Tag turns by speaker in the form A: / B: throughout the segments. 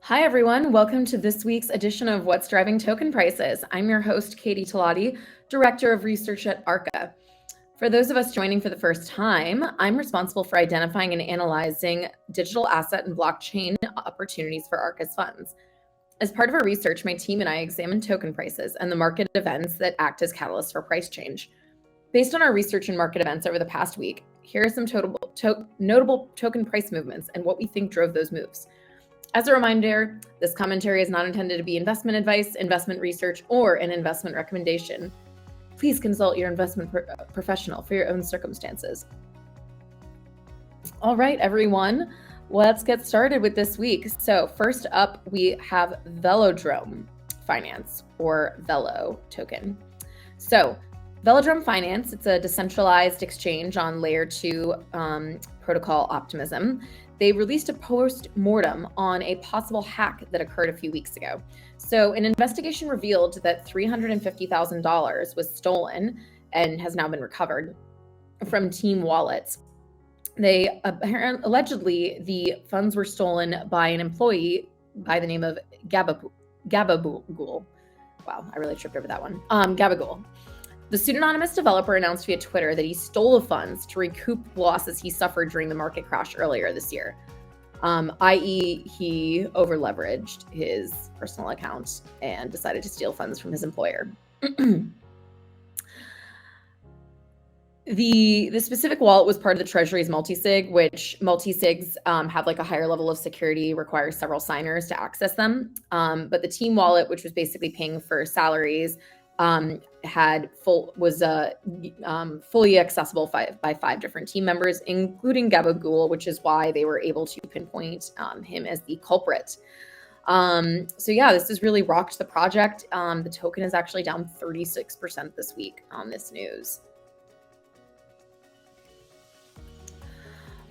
A: Hi, everyone. Welcome to this week's edition of What's Driving Token Prices. I'm your host, Katie Talati, Director of Research at Arca. For those of us joining for the first time, I'm responsible for identifying and analyzing digital asset and blockchain opportunities for Arca's funds. As part of our research, my team and I examine token prices and the market events that act as catalysts for price change. Based on our research and market events over the past week, here are some notable token price movements and what we think drove those moves. As a reminder, this commentary is not intended to be investment advice, investment research, or an investment recommendation. Please consult your investment professional for your own circumstances. All right, everyone, let's get started with this week. So first up, we have Velodrome Finance, or Velo Token. So Velodrome Finance, it's a decentralized exchange on layer 2 protocol optimism. They released a post-mortem on a possible hack that occurred a few weeks ago. So an investigation revealed that $350,000 was stolen and has now been recovered from team wallets. Allegedly, the funds were stolen by an employee by the name of Gabagool. Wow, I really tripped over that one. Gabagool. The pseudonymous developer announced via Twitter that he stole the funds to recoup losses he suffered during the market crash earlier this year, i.e. he over-leveraged his personal account and decided to steal funds from his employer. The specific wallet was part of the Treasury's multi-sig, which multi-sigs have like a higher level of security, requires several signers to access them. But the team wallet, which was basically paying for salaries, was fully accessible by 5 different team members, including Gabagool, which is why they were able to pinpoint him as the culprit. So yeah, this has really rocked the project. The token is actually down 36% this week on this news.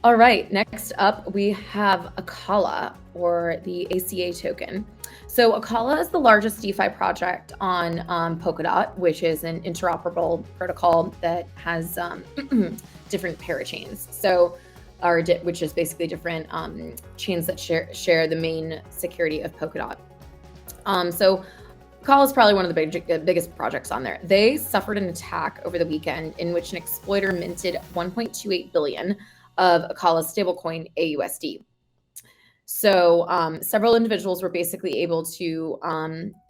A: All right, next up we have Acala, or the ACA token. So Acala is the largest DeFi project on Polkadot, which is an interoperable protocol that has different parachains. So, which is basically different chains that share the main security of Polkadot. So Acala is probably one of the biggest projects on there. They suffered an attack over the weekend in which an exploiter minted 1.28 billion of Acala's stablecoin AUSD. So several individuals were basically able to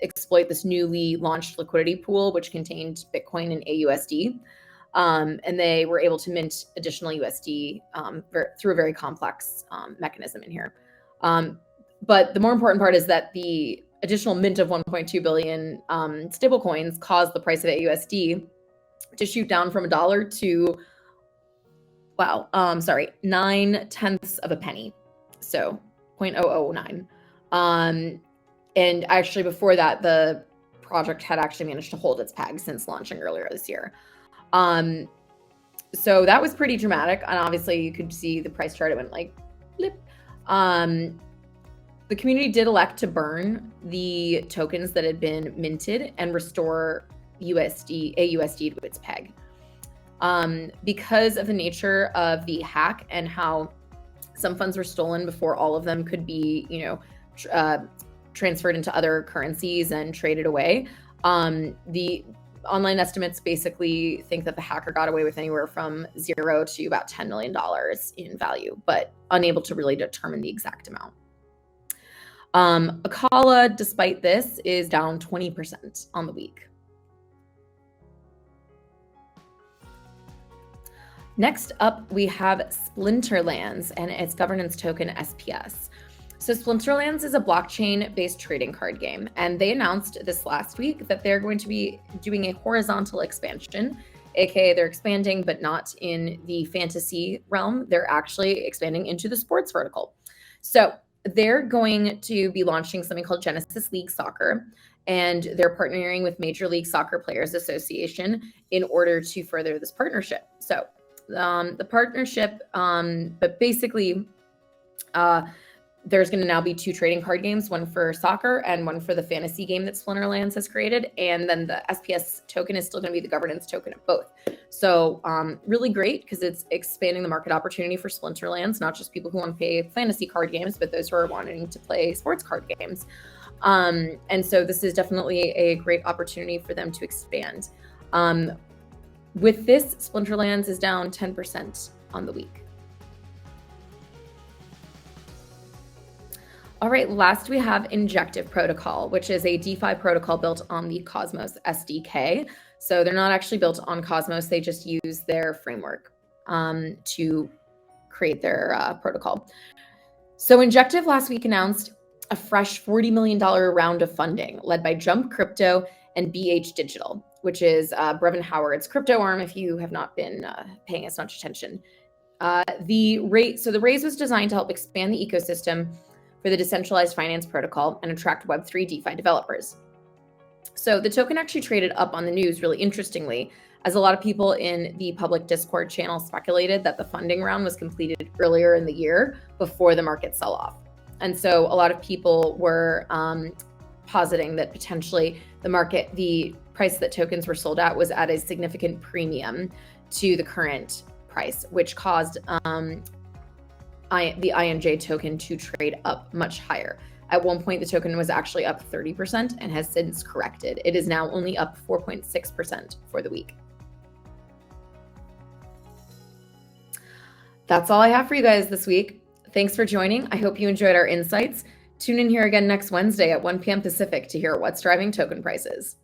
A: exploit this newly launched liquidity pool, which contained Bitcoin and AUSD. And they were able to mint additional USD through a very complex mechanism in here. But the more important part is that the additional mint of 1.2 billion stablecoins caused the price of AUSD to shoot down from $1 to 9/10 of a penny. So 0.009. And actually before that, the project had actually managed to hold its peg since launching earlier this year. So that was pretty dramatic. And obviously you could see the price chart, it went like blip. The community did elect to burn the tokens that had been minted and restore AUSD to its peg. Because of the nature of the hack and how some funds were stolen before all of them could be, transferred into other currencies and traded away. The online estimates basically think that the hacker got away with anywhere from $0 to about $10 million in value, but unable to really determine the exact amount. Acala, despite this, is down 20% on the week. Next up, we have Splinterlands and its governance token SPS. So Splinterlands is a blockchain-based trading card game, and they announced this last week that they're going to be doing a horizontal expansion, aka they're expanding, but not in the fantasy realm. They're actually expanding into the sports vertical. So they're going to be launching something called Genesis League Soccer, and they're partnering with Major League Soccer Players Association in order to further this partnership. So the partnership, but basically There's going to now be 2 trading card games, one for soccer and one for the fantasy game that Splinterlands has created. And then the SPS token is still going to be the governance token of both. So really great because it's expanding the market opportunity for Splinterlands, not just people who want to play fantasy card games, but those who are wanting to play sports card games. And so this is definitely a great opportunity for them to expand. With this, Splinterlands is down 10% on the week. All right, last we have Injective Protocol, which is a DeFi protocol built on the Cosmos SDK. So they're not actually built on Cosmos, they just use their framework to create their protocol. So Injective last week announced a fresh $40 million round of funding led by Jump Crypto and BH Digital, which is Brevin Howard's crypto arm if you have not been paying as much attention. The raise was designed to help expand the ecosystem for the decentralized finance protocol and attract Web3 DeFi developers. So the token actually traded up on the news really interestingly, as a lot of people in the public Discord channel speculated that the funding round was completed earlier in the year before the market sell-off. And so a lot of people were positing that potentially the price that tokens were sold at was at a significant premium to the current price, which caused the INJ token to trade up much higher. At one point, the token was actually up 30% and has since corrected. It is now only up 4.6% for the week. That's all I have for you guys this week. Thanks for joining. I hope you enjoyed our insights. Tune in here again next Wednesday at 1 p.m. Pacific to hear what's driving token prices.